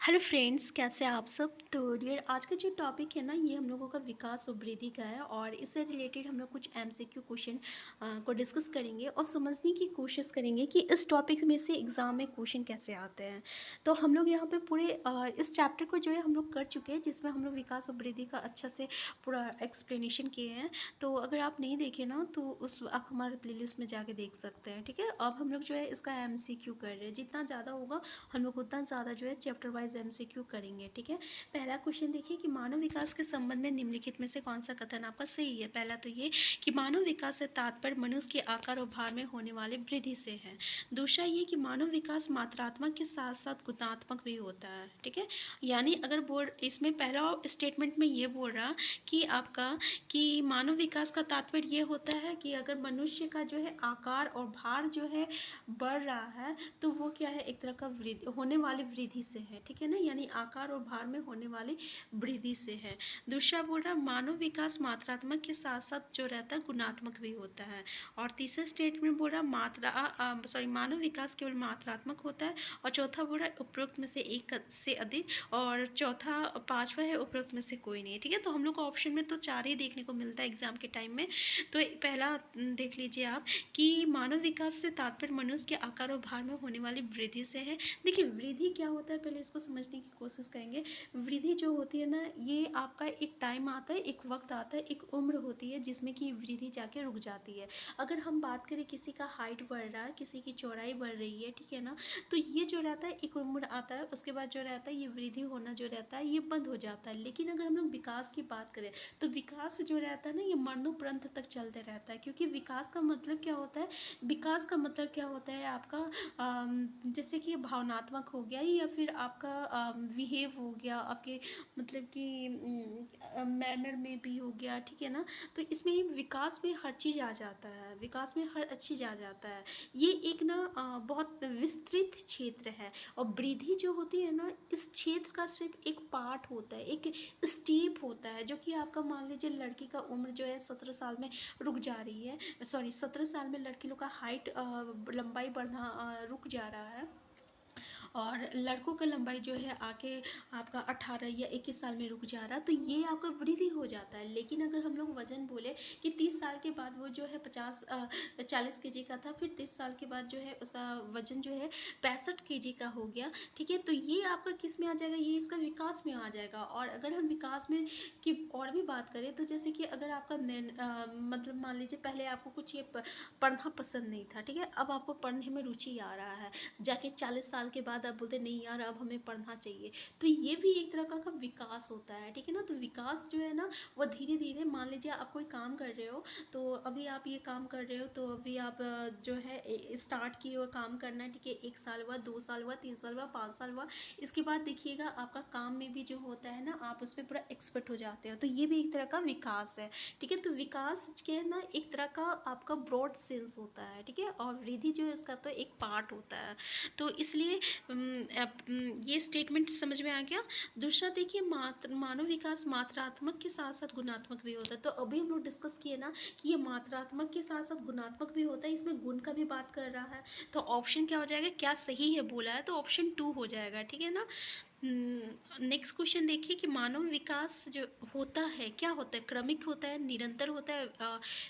Hello friends, कैसे हैं आप सब। तो डियर, आज का जो टॉपिक है ना, ये हम लोगों का विकास और वृद्धि का है और इससे रिलेटेड हम लोग कुछ एमसीक्यू क्वेश्चन को डिस्कस करेंगे और समझने की कोशिश करेंगे कि इस टॉपिक में से एग्ज़ाम में क्वेश्चन कैसे आते हैं। तो हम लोग यहाँ पे पूरे इस चैप्टर को जो है हम लोग कर चुके हैं, जिसमें हम लोग विकास और वृद्धि का अच्छा से पूरा एक्सप्लेनेशन किए हैं। तो अगर आप नहीं देखे ना, तो उस आप हमारे प्लेलिस्ट में जाके देख सकते हैं। ठीक है, अब हम लोग जो है इसका एमसीक्यू कर रहे हैं। जितना ज़्यादा होगा हम लोग उतना ज़्यादा जो है चैप्टर वाइज एमसीक्यू करेंगे। ठीक है, पहला क्वेश्चन देखिए कि मानव विकास के संबंध में निम्नलिखित में से कौन सा कथन आपका सही है। पहला तो ये कि मानव विकास से तात्पर्य मनुष्य के आकार और भार में होने वाले वृद्धि से है। दूसरा ये कि मानव विकास मात्रात्मक के साथ साथ गुणात्मक भी होता है। ठीक है, यानी अगर बोर्ड इसमें पहला स्टेटमेंट में ये बोल रहा कि आपका कि मानव विकास का तात्पर्य ये होता है कि अगर मनुष्य का जो है आकार और भार जो है बढ़ रहा है, तो वो क्या है, एक तरह का वृद्धि होने वाली वृद्धि से है। ठीक है ना, यानी आकार और भार में होने वाली वृद्धि से है। दूसरा बोल रहा मानव विकास मात्रात्मक के साथ साथ जो रहता है गुणात्मक भी होता है। और तीसरा स्टेटमेंट बोल रहा मानव विकास केवल मात्रात्मक होता है। और चौथा बोल रहा है उपरोक्त में से एक से अधिक। और चौथा पांचवा है उपरोक्त में से कोई नहीं। ठीक है, तो हम लोग को ऑप्शन में तो चार ही देखने को मिलता है एग्जाम के टाइम में। तो पहला देख लीजिए आप कि मानव विकास से तात्पर्य मनुष्य के आकार और भार में होने वाली वृद्धि से है। देखिए, वृद्धि क्या होता है, पहले इसको समझने की कोशिश करेंगे। वृद्धि जो होती है ना, ये आपका एक टाइम आता है, एक वक्त आता है, एक उम्र होती है जिसमें कि वृद्धि जाके रुक जाती है। अगर हम बात करें किसी का हाइट बढ़ रहा है, किसी की चौड़ाई बढ़ रही है, ठीक है ना, तो ये जो रहता है एक उम्र आता है, उसके बाद जो रहता है ये वृद्धि होना जो रहता है ये बंद हो जाता है। लेकिन अगर हम लोग विकास की बात करें तो विकास जो रहता है ना, ये मरणोपरांत तक चलते रहता है। क्योंकि विकास का मतलब क्या होता है, विकास का मतलब क्या होता है आपका जैसे कि भावनात्मक हो गया या फिर आपका बिहेव हो गया, आपके मतलब कि मैनर में भी हो गया। ठीक है ना, तो इसमें विकास में हर चीज़ आ जाता है, विकास में हर चीज़ आ जाता है। ये एक ना बहुत विस्तृत क्षेत्र है। और वृद्धि जो होती है ना, इस क्षेत्र का सिर्फ एक पार्ट होता है, एक स्टेप होता है, जो कि आपका मान लीजिए लड़की का उम्र जो है 17 साल में रुक जा रही है, सॉरी 17 साल में लड़की लोग का हाइट लंबाई बढ़ना रुक जा रहा है। और लड़कों का लंबाई जो है आके आपका 18 या 21 साल में रुक जा रहा है, तो ये आपका वृद्धि हो जाता है। लेकिन अगर हम लोग वजन बोले कि 30 साल के बाद वो जो है 40 kg का था, फिर 30 साल के बाद जो है उसका वजन जो है 65 kg का हो गया। ठीक है, तो ये आपका किस में आ जाएगा, ये इसका विकास में आ जाएगा। और अगर हम विकास में की और भी बात करें तो जैसे कि अगर आपका मतलब मान लीजिए पहले आपको कुछ ये पढ़ना पसंद नहीं था, ठीक है, अब आपको पढ़ने में रुचि आ रहा है, जाके 40 साल के बाद आप बोलते नहीं यार अब हमें पढ़ना चाहिए, तो ये भी एक तरह का विकास होता है। ठीक है ना, तो विकास जो है ना, वो धीरे धीरे, मान लीजिए आप कोई काम कर रहे हो, तो अभी आप ये काम कर रहे हो, तो अभी आप जो है स्टार्ट किए हो काम करना, ठीक है, 1 साल हुआ, 2 साल हुआ, 3 साल हुआ, 5 साल हुआ, इसके बाद देखिएगा आपका काम में भी जो होता है ना, आप उसमें पूरा एक्सपर्ट हो जाते हो, तो ये भी एक तरह का विकास है। ठीक है, तो विकास के ना एक तरह का आपका ब्रॉड सेंस होता है। ठीक है, और वृद्धि जो है उसका तो एक पार्ट होता है। तो इसलिए ये स्टेटमेंट समझ में आ गया। दूसरा देखिए, मानव विकास मात्रात्मक के साथ साथ गुणात्मक भी होता है। तो अभी हम लोग डिस्कस किए ना कि ये मात्रात्मक के साथ साथ गुणात्मक भी होता है, इसमें गुण का भी बात कर रहा है। तो ऑप्शन क्या हो जाएगा, क्या सही है बोला है, तो ऑप्शन 2 हो जाएगा। ठीक है ना। नेक्स्ट क्वेश्चन देखिए कि मानव विकास जो होता है क्या होता है, क्रमिक होता है, निरंतर होता है,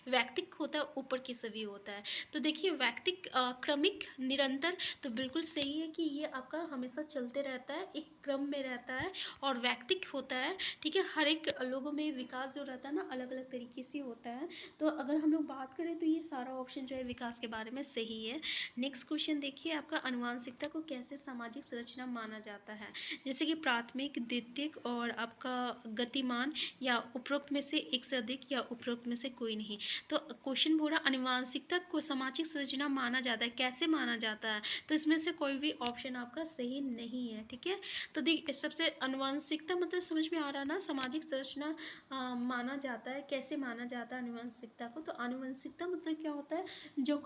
वैक्तिक होता है, ऊपर के सभी होता है। तो देखिए वैक्तिक, क्रमिक, निरंतर, तो बिल्कुल सही है कि ये आपका हमेशा चलते रहता है, एक क्रम में रहता है। और वैक्तिक होता है, ठीक है, हर एक लोगों में विकास जो रहता है ना अलग अलग तरीके से होता है। तो अगर हम लोग बात करें तो ये सारा ऑप्शन जो है विकास के बारे में सही है। नेक्स्ट क्वेश्चन देखिए आपका, अनुवांशिकता को कैसे सामाजिक संरचना माना जाता है। जैसे कि प्राथमिक, द्वितीयक और आपका गतिमान, या उपरोक्त में से एक से अधिक, या उपरोक्त में से कोई नहीं। तो क्वेश्चन बोल रहा अनुवांशिकता को सामाजिक संरचना माना जाता है, कैसे माना जाता है, तो इसमें से कोई भी ऑप्शन आपका सही नहीं है। ठीक है, तो देखिए सबसे अनुवांशिकता मतलब समझ में आ रहा ना, सामाजिक संरचना माना जाता है, कैसे माना जाता है अनुवांशिकता को। तो अनुवांशिकता मतलब क्या होता है, जो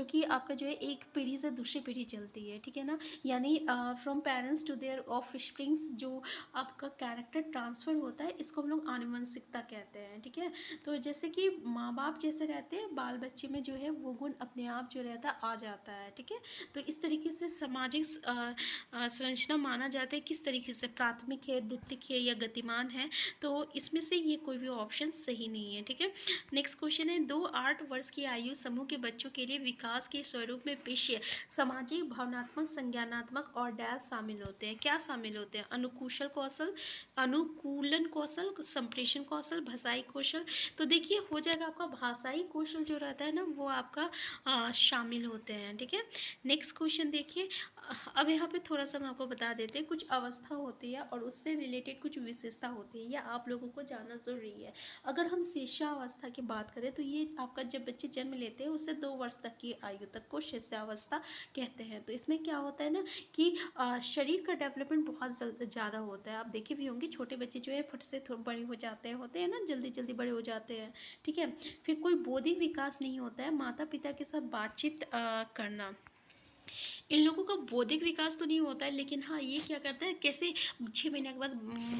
कि आपका जो है एक पीढ़ी से दूसरी पीढ़ी चलती है। ठीक है ना, यानी from parents to their pair of springs जो आपका कैरेक्टर ट्रांसफ़र होता है, इसको हम लोग आनुवंशिकता कहते हैं, ठीक है। तो जैसे कि माँ बाप जैसे रहते हैं, बाल बच्चे में जो है वो गुण अपने आप जो रहता है आ जाता है, ठीक है। तो इस तरीके से सामाजिक संरचना माना जाता है किस तरीके से, प्राथमिक है, द्वितीयक है या गतिमान है, तो इसमें से ये कोई भी ऑप्शन सही नहीं है, ठीक है। नेक्स्ट क्वेश्चन है, 2-8 वर्ष की आयु समूह के बच्चों के लिए विकास के स्वरूप में पेशीय सामाजिक, भावनात्मक, संज्ञानात्मक और डैश शामिल होते हैं। क्या शामिल होते हैं? अनुकूशल कौशल, अनुकूलन कौशल, संप्रेषण कौशल, भाषाई कौशल। तो देखिए हो जाएगा आपका भाषाई कौशल जो रहता है ना वो आपका शामिल होते हैं, ठीक है। नेक्स्ट क्वेश्चन देखिए, अब यहाँ पे थोड़ा सा हम आपको बता देते हैं, कुछ अवस्था होती है और उससे रिलेटेड कुछ विशेषता होती है, यह आप लोगों को जानना ज़रूरी है। अगर हम शिष्यावस्था की बात करें तो ये आपका जब बच्चे जन्म लेते हैं उससे 2 वर्ष तक की आयु तक को शिष्यावस्था कहते हैं। तो इसमें क्या होता है ना कि शरीर का डेवलपमेंट बहुत ज़्यादा होता है। आप देखे भी होंगे छोटे बच्चे जो है फट से थोड़े बड़े हो जाते हैं, होते हैं ना, जल्दी जल्दी बड़े हो जाते हैं, ठीक है। फिर कोई बौद्धिक विकास नहीं होता है, माता पिता के साथ बातचीत करना, इन लोगों का बौद्धिक विकास तो नहीं होता है, लेकिन हाँ ये क्या करता है, कैसे 6 महीने के बाद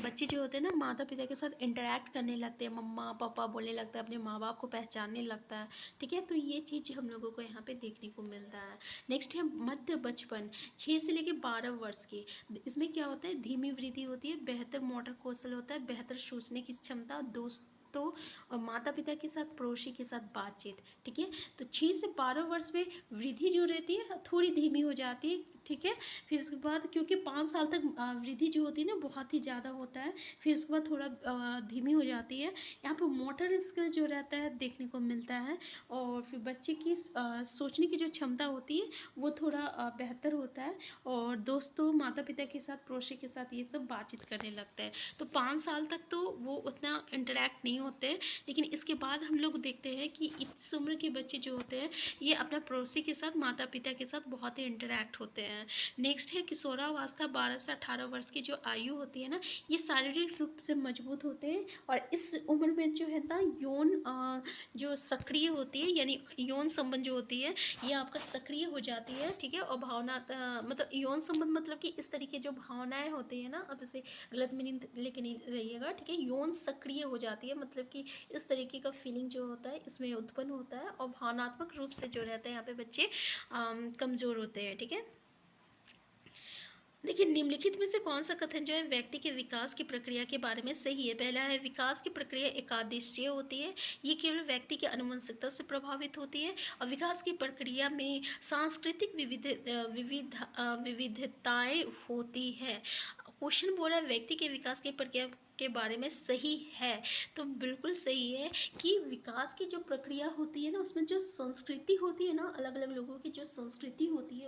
बच्चे जो होते हैं ना माता पिता के साथ इंटरेक्ट करने लगते हैं, मम्मा पापा बोलने लगता है, अपने माँ बाप को पहचानने लगता है, ठीक है। तो ये चीज़ हम लोगों को यहाँ पे देखने को मिलता है। नेक्स्ट है मध्य बचपन, 6 से लेकर 12 वर्ष की, इसमें क्या होता है, धीमी वृद्धि होती है, बेहतर मोटर कौशल होता है, बेहतर सोचने की क्षमता, दोस्तों और माता पिता के साथ, पड़ोसी के साथ बातचीत, ठीक है। तो 6 से 12 वर्ष में वृद्धि जो रहती है थोड़ी धीमी हो जाती है, ठीक है। फिर उसके बाद क्योंकि 5 साल तक वृद्धि जो होती है ना बहुत ही ज़्यादा होता है, फिर उसके बाद थोड़ा धीमी हो जाती है। यहाँ पर मोटर स्किल जो रहता है देखने को मिलता है, और फिर बच्चे की सोचने की जो क्षमता होती है वो थोड़ा बेहतर होता है, और दोस्तों माता पिता के साथ, पड़ोसी के साथ ये सब बातचीत करने लगता है। तो 5 साल तक तो वो उतना इंटरेक्ट नहीं होते हैं, लेकिन इसके बाद हम लोग देखते हैं कि इस उम्र के बच्चे जो होते हैं ये अपना पड़ोसी के साथ, माता पिता के साथ बहुत ही इंटरेक्ट होते हैं। नेक्स्ट है किशोरावस्था, 12 से 18 वर्ष की जो आयु होती है ना, ये शारीरिक रूप से मजबूत होते हैं, और इस उम्र में जो है ना यौन जो सक्रिय होती है, यानी यौन संबंध जो होती है ये आपका सक्रिय हो जाती है, ठीक है। और भावना मतलब यौन संबंध मतलब कि इस तरीके जो भावनाएं होती है ना, अब इसे गलत मीनिंग लेके नहीं रहिएगा, ठीक है। यौन सक्रिय हो जाती है मतलब कि इस तरीके का फीलिंग जो होता है इसमें उत्पन्न होता है, और भावनात्मक रूप से जो रहते हैं यहाँ पे बच्चे कमज़ोर होते हैं, ठीक है। देखिए निम्नलिखित में से कौन सा कथन जो है व्यक्ति के विकास की प्रक्रिया के बारे में सही है? पहला है, विकास की प्रक्रिया एकादिशीय होती है, ये केवल व्यक्ति की आनुवंशिकता से प्रभावित होती है, और विकास की प्रक्रिया में सांस्कृतिक विविधताएं होती है। क्वेश्चन बोल रहा है व्यक्ति के विकास की प्रक्रिया के बारे में सही है, तो बिल्कुल सही है कि विकास की जो प्रक्रिया होती है ना उसमें जो संस्कृति होती है ना, अलग अलग लोगों की जो संस्कृति होती है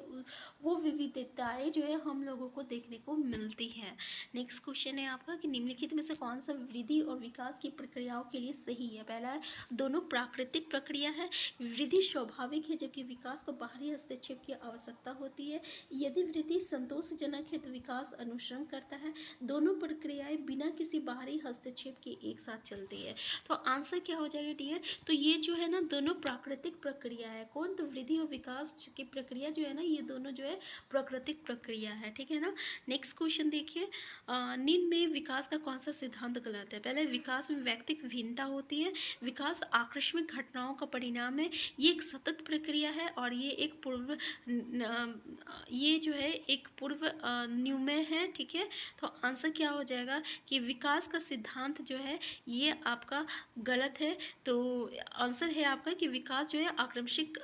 वो विविधताएं जो है हम लोगों को देखने को मिलती हैं। नेक्स्ट क्वेश्चन है आपका कि निम्नलिखित में से कौन सा वृद्धि और विकास की प्रक्रियाओं के लिए सही है? पहला है, दोनों प्राकृतिक प्रक्रिया है, वृद्धि स्वाभाविक है जबकि विकास को बाहरी हस्तक्षेप की आवश्यकता होती है, यदि वृद्धि संतोषजनक है तो विकास अनुसरण करता है, दोनों प्रक्रियाएं बिना किसी बाहरी हस्तक्षेप के एक साथ चलती है। तो आंसर क्या हो जाएगा डियर? तो ये जो है ना दोनों प्राकृतिक प्रक्रिया है। कौन? तो वृद्धि और विकास की प्रक्रिया जो है ना ये दोनों जो है प्राकृतिक प्रक्रिया है, ठीक है ना। नेक्स्ट क्वेश्चन देखिए, निम्न में विकास का कौन सा सिद्धांत गलत है? पहले, विकास में व्यक्तिक भिन्नता होती है, विकास आकस्मिक घटनाओं का परिणाम है, ये एक सतत प्रक्रिया है, और ये एक ये जो है एक पूर्व न्यूमय है, ठीक है। तो आंसर क्या हो जाएगा कि विकास का सिद्धांत जो है ये आपका गलत है। तो आंसर है आपका कि विकास जो है आकस्मिक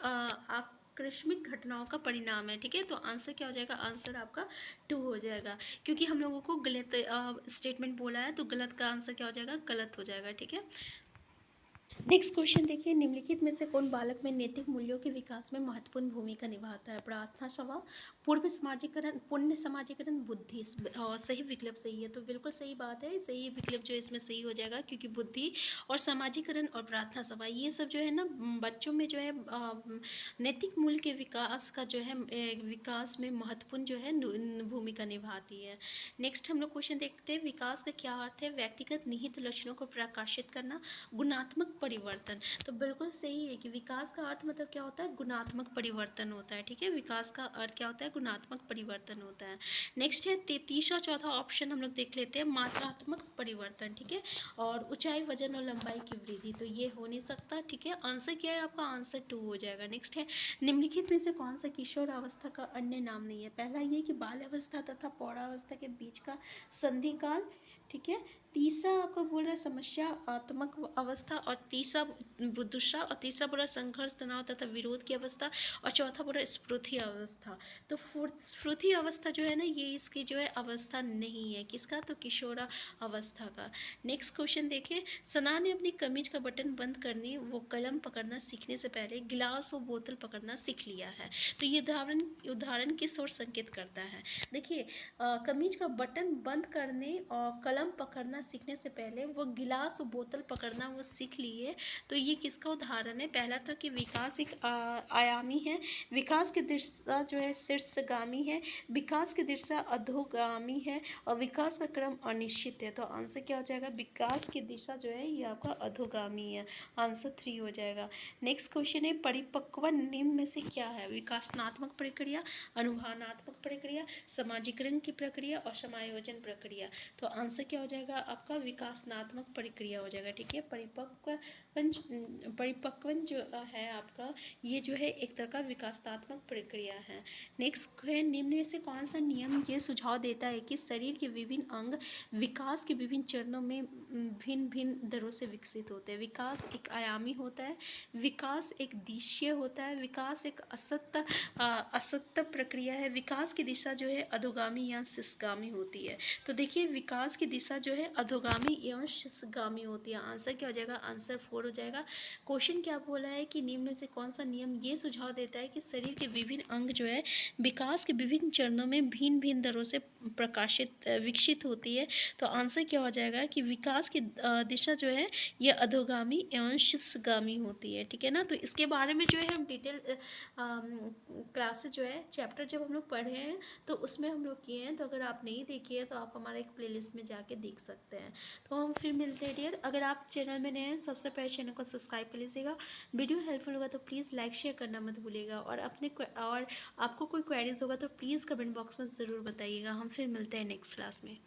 घटनाओं का परिणाम है, ठीक है। तो आंसर क्या हो जाएगा? आंसर आपका 2 हो जाएगा, क्योंकि हम लोगों को गलत स्टेटमेंट बोला है, तो गलत का आंसर क्या हो जाएगा? गलत हो जाएगा, ठीक है। नेक्स्ट क्वेश्चन देखिए, निम्नलिखित में से कौन बालक में नैतिक मूल्यों के विकास में महत्वपूर्ण भूमिका निभाता है? प्रार्थना स्वभाव, पूर्व समाजीकरण, पुण्य समाजीकरण, बुद्धि। और सही विकल्प सही है, तो बिल्कुल सही बात है, सही विकल्प जो है इसमें सही हो जाएगा, क्योंकि बुद्धि और समाजीकरण और प्रार्थना स्वभाव ये सब जो है ना बच्चों में जो है नैतिक मूल्य के विकास का जो है विकास में महत्वपूर्ण जो है भूमिका निभाती है। नेक्स्ट हम लोग क्वेश्चन देखते हैं, विकास का क्या अर्थ है? व्यक्तिगत निहित लक्षणों को प्रकाशित करना, गुणात्मक परिवर्तन। तो बिल्कुल सही है कि विकास का अर्थ मतलब क्या होता है, गुणात्मक परिवर्तन होता है। ठीक है, विकास का अर्थ क्या होता है, गुणात्मक परिवर्तन होता है। नेक्स्ट है तीसरा चौथा ऑप्शन हम लोग देख लेते हैं, मात्रात्मक परिवर्तन। ठीक है, और ऊंचाई, वजन और लंबाई की वृद्धि, तो ये हो नहीं सकता। ठीक है, आंसर क्या है आपका, आंसर 2 हो जाएगा। नेक्स्ट है निम्नलिखित में से कौन सा किशोर अवस्था का अन्य नाम नहीं है। पहला ये कि बाल्यावस्था तथा पौढ़ावस्था के बीच का संधि काल। ठीक है, तीसरा आपको बोल रहा है समस्यात्मक अवस्था, और दूसरा बोल रहा है संघर्ष, तनाव तथा विरोध की अवस्था, और चौथा बोल रहा है स्फूर्ति अवस्था। तो स्फूर्ति अवस्था जो है ना, ये इसकी जो है अवस्था नहीं है, किसका, तो किशोरा अवस्था का। नेक्स्ट क्वेश्चन देखिए, सना ने अपनी कमीज का बटन बंद करने वो कलम पकड़ना सीखने से पहले गिलास और बोतल पकड़ना सीख लिया है। तो ये उदाहरण किस ओर संकेत करता है। देखिए, कमीज का बटन बंद करने और कलम पकड़ना सीखने से पहले वो गिलास और बोतल पकड़ना वो सीख लिए। तो ये किसका उदाहरण है, पहला था कि विकास एक आयामी है, विकास की दिशा जो है शीर्षगामी है, विकास की दिशा अधोगामी है, और विकास का क्रम अनिश्चित है। तो आंसर क्या हो जाएगा, विकास की दिशा जो है ये आपका अधोगामी है, आंसर 3 हो जाएगा। नेक्स्ट क्वेश्चन है, परिपक्व निम्न में से क्या है, विकासनात्मक प्रक्रिया, अनुभावनात्मक प्रक्रिया, समाजीकरण की प्रक्रिया और समायोजन प्रक्रिया। तो आंसर क्या हो जाएगा आपका, विकासनात्मक प्रक्रिया हो जाएगा। ठीक है, परिपक्वन जो है आपका, ये जो है एक तरह का विकासात्मक प्रक्रिया है। नेक्स्ट है, निम्न में से कौन सा नियम ये सुझाव देता है कि शरीर के विभिन्न अंग विकास के विभिन्न चरणों में भिन्न भिन्न दरों से विकसित होते हैं। विकास एक आयामी होता है, विकास एक दिशीय होता है, विकास एक असत्य प्रक्रिया है, विकास की दिशा जो है अधोगामी या शीर्षगामी होती है। तो देखिए, विकास की दिशा जो है अधोगामी एवं शीर्षगामी होती है। आंसर क्या हो जाएगा, आंसर 4 हो जाएगा। क्वेश्चन क्या बोला है कि निम्न में से कौन सा नियम ये सुझाव देता है कि शरीर के विभिन्न अंग जो है विकास के विभिन्न चरणों में भिन्न भिन्न दरों से विकसित होती है। तो आंसर क्या हो जाएगा कि विकास की दिशा जो है ये अधोगामी एवं शीर्षगामी होती है। ठीक है ना, तो इसके बारे में जो है हम डिटेल क्लासेस जो है चैप्टर जब हम लोग पढ़े हैं तो उसमें हम लोग किए हैं। तो अगर आप नहीं देखिए तो आप हमारे एक प्लेलिस्ट में जाके देख सकते हैं। तो हम फिर मिलते हैं डियर। अगर आप चैनल में नए हैं, सबसे पहले चैनल को सब्सक्राइब कर लीजिएगा। वीडियो हेल्पफुल होगा तो प्लीज़ लाइक शेयर करना मत भूलिएगा, और आपको कोई क्वेरीज होगा तो प्लीज़ कमेंट बॉक्स में ज़रूर बताइएगा। हम फिर मिलते हैं नेक्स्ट क्लास में।